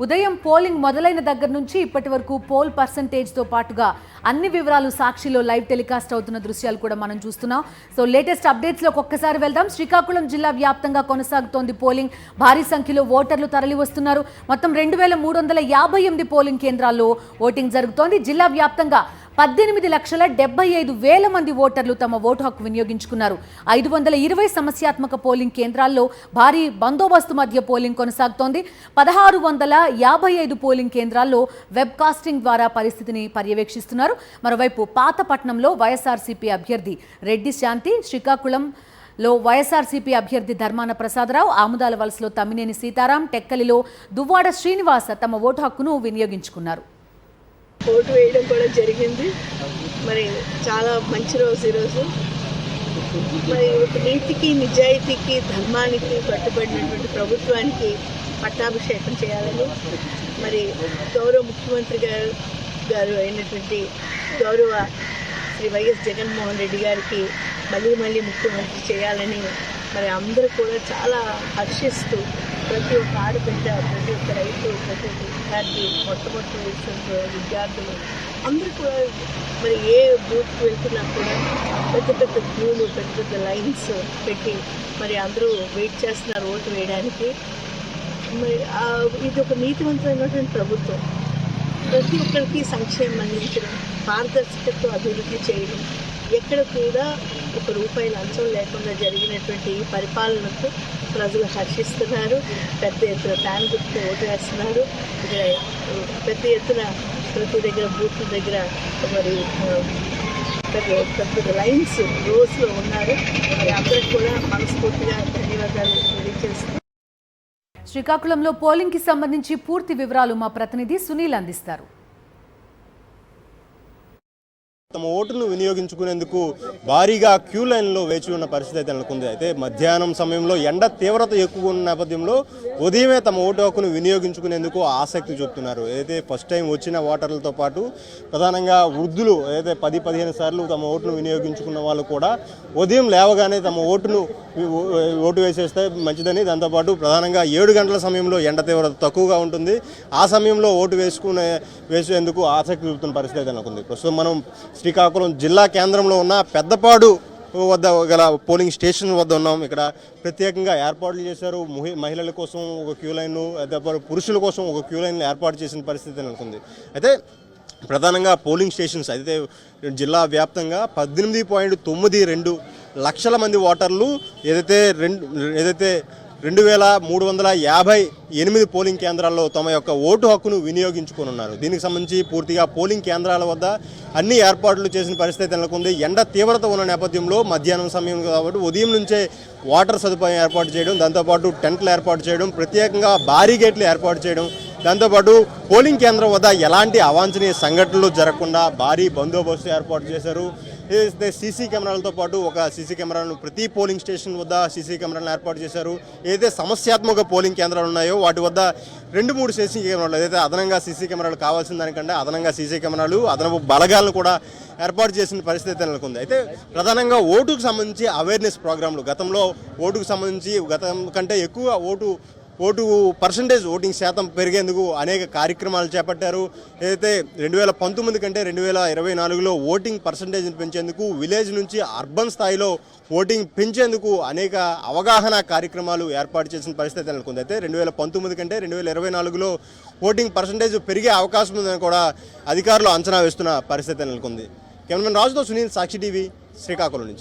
ఉదయం పోలింగ్ మొదలైన దగ్గర నుంచి ఇప్పటి వరకు పోల్ పర్సంటేజ్తో పాటుగా అన్ని వివరాలు సాక్షిలో లైవ్ టెలికాస్ట్ అవుతున్న దృశ్యాలు కూడా మనం చూస్తున్నాం. సో లేటెస్ట్ అప్డేట్స్లోకి ఒక్కసారి వెళ్దాం. శ్రీకాకుళం జిల్లా వ్యాప్తంగా కొనసాగుతోంది పోలింగ్. భారీ సంఖ్యలో ఓటర్లు తరలి వస్తున్నారు. మొత్తం 2358 పోలింగ్ కేంద్రాల్లో ఓటింగ్ జరుగుతోంది. జిల్లా వ్యాప్తంగా 18,75,000 మంది ఓటర్లు తమ ఓటు హక్కు వినియోగించుకున్నారు. 520 సమస్యాత్మక పోలింగ్ కేంద్రాల్లో భారీ బందోబస్తు మధ్య పోలింగ్ కొనసాగుతోంది. 1655 పోలింగ్ కేంద్రాల్లో వెబ్ కాస్టింగ్ ద్వారా పరిస్థితిని పర్యవేక్షిస్తున్నారు. మరోవైపు పాతపట్నంలో వైఎస్ఆర్సీపీ అభ్యర్థి రెడ్డి శాంతి, శ్రీకాకుళంలో వైఎస్ఆర్సీపీ అభ్యర్థి ధర్మాన ప్రసాదరావు, ఆముదాల వలసలో తమ్మినేని సీతారాం, టెక్కలిలో దువ్వాడ శ్రీనివాస తమ ఓటు హక్కును వినియోగించుకున్నారు. ఓటు వేయడం కూడా జరిగింది. మరి చాలా మంచి రోజు ఈరోజు. మరి నీతికి, నిజాయితీకి, ధర్మానికి కట్టుబడినటువంటి ప్రభుత్వానికి పట్టాభిషేకం చేయాలని మరి గౌరవ ముఖ్యమంత్రి గారు అయినటువంటి గౌరవ శ్రీ వైఎస్ జగన్మోహన్ రెడ్డి గారికి మళ్ళీ ముఖ్యమంత్రి చేయాలని మరి అందరూ కూడా చాలా హర్షిస్తూ ప్రతి ఒక్క ఆడబిడ్డ, ప్రతి ఒక్క రైతు, ప్రతి ఒక్క విద్యార్థి, మొట్టమొదటి విద్యార్థులు అందరూ కూడా మరి ఏ బూత్కి వెళ్తున్నా కూడా పెద్ద క్యూలు, పెద్ద లైన్స్ పెట్టి మరి అందరూ వెయిట్ చేస్తున్నారు ఓటు వేయడానికి. మరి ఇది ఒక నీతివంతమైనటువంటి ప్రభుత్వం. ప్రతి ఒక్కరికి సంక్షేమం అందించడం, పారదర్శకతతో అభివృద్ధి చేయడం, ఎక్కడ కూడా ఒక రూపాయి లంచం లేకుండా జరిగినటువంటి పరిపాలనకు ప్రజలు హర్షిస్తున్నారు. పెద్ద ఎత్తున ఫ్యాన్ గుర్తుతో ఓటు వేస్తున్నారు. ఇక్కడ పెద్ద ఎత్తున ప్రతి దగ్గర బూత్ల దగ్గర మరి పెద్ద లైన్స్ రోజులో ఉన్నారు. మరి అందరికి కూడా మనస్ఫూర్తిగా ధన్యవాదాలు తెలియజేస్తున్నారు. శ్రీకాకుళంలో పోలింగ్ కి సంబంధించి పూర్తి వివరాలు మా ప్రతినిధి సునీల్ అందిస్తారు. తమ ఓటును వినియోగించుకునేందుకు భారీగా క్యూ లైన్లో వేచి ఉన్న పరిస్థితి అయితే నెలకొంది. అయితే మధ్యాహ్నం సమయంలో ఎండ తీవ్రత ఎక్కువ ఉన్న నేపథ్యంలో ఉదయమే తమ ఓటు హక్కును వినియోగించుకునేందుకు ఆసక్తి చూపుతున్నారు. ఏదైతే ఫస్ట్ టైం వచ్చిన ఓటర్లతో పాటు ప్రధానంగా వృద్ధులు ఏదైతే 10-15 సార్లు తమ ఓటును వినియోగించుకున్న వాళ్ళు కూడా ఉదయం లేవగానే తమ ఓటు వేసేస్తే మంచిదని, దాంతోపాటు ప్రధానంగా 7 గంటల సమయంలో ఎండ తీవ్రత తక్కువగా ఉంటుంది. ఆ సమయంలో ఓటు వేసేందుకు ఆసక్తి చూపుతున్న పరిస్థితి అయితే నెలకొంది. ప్రస్తుతం మనం శ్రీకాకుళం జిల్లా కేంద్రంలో ఉన్న పెద్దపాడు వద్ద గల పోలింగ్ స్టేషన్ వద్ద ఉన్నాం. ఇక్కడ ప్రత్యేకంగా ఏర్పాట్లు చేశారు. మహిళల కోసం ఒక క్యూ లైన్, పురుషుల కోసం ఒక క్యూ లైన్ ఏర్పాటు చేసిన పరిస్థితి నెలకొంది. అయితే ప్రధానంగా పోలింగ్ స్టేషన్స్ అయితే జిల్లా వ్యాప్తంగా 18.92 లక్షల మంది ఓటర్లు ఏదైతే 2358 పోలింగ్ కేంద్రాల్లో తమ యొక్క ఓటు హక్కును వినియోగించుకోనున్నారు. దీనికి సంబంధించి పూర్తిగా పోలింగ్ కేంద్రాల వద్ద అన్ని ఏర్పాట్లు చేసిన పరిస్థితి నెలకొంది. ఎండ తీవ్రత ఉన్న నేపథ్యంలో మధ్యాహ్నం సమయం కాబట్టి ఉదయం నుంచే వాటర్ సదుపాయం ఏర్పాటు చేయడం, దాంతోపాటు టెంట్లు ఏర్పాటు చేయడం, ప్రత్యేకంగా బారిగేట్లు ఏర్పాటు చేయడం, దాంతోపాటు పోలింగ్ కేంద్రం వద్ద ఎలాంటి అవాంఛనీయ సంఘటనలు జరగకుండా భారీ బందోబస్తు ఏర్పాటు చేశారు. ఏదైతే సీసీ కెమెరాలతో పాటు ఒక సీసీ కెమెరాలను ప్రతి పోలింగ్ స్టేషన్ వద్ద సీసీ కెమెరాలను ఏర్పాటు చేశారు. ఏదైతే సమస్యాత్మక పోలింగ్ కేంద్రాలు ఉన్నాయో వాటి వద్ద 2-3 సీసీ కెమెరాలు, ఏదైతే అదనంగా సీసీ కెమెరాలు కావాల్సిన దానికంటే అదనంగా సీసీ కెమెరాలు, అదనపు బలగాలను కూడా ఏర్పాటు చేసిన పరిస్థితి నెలకొంది. అయితే ప్రధానంగా ఓటుకు సంబంధించి అవేర్నెస్ ప్రోగ్రాంలు, గతంలో ఓటుకు సంబంధించి గతం కంటే ఎక్కువ ఓటు పర్సంటేజ్, ఓటింగ్ శాతం పెరిగేందుకు అనేక కార్యక్రమాలు చేపట్టారు. ఏదైతే 2019 కంటే 2024లో ఓటింగ్ పర్సంటేజ్ని పెంచేందుకు విలేజ్ నుంచి అర్బన్ స్థాయిలో ఓటింగ్ పెంచేందుకు అనేక అవగాహన కార్యక్రమాలు ఏర్పాటు చేసిన పరిస్థితి నెలకొంది. అయితే 2019 కంటే 2024లో ఓటింగ్ పర్సంటేజ్ పెరిగే అవకాశం ఉందని కూడా అధికారులు అంచనా వేస్తున్న పరిస్థితి నెలకొంది. కెమెరామెన్ రాజుతో సునీల్, సాక్షి టీవీ, శ్రీకాకుళం నుంచి.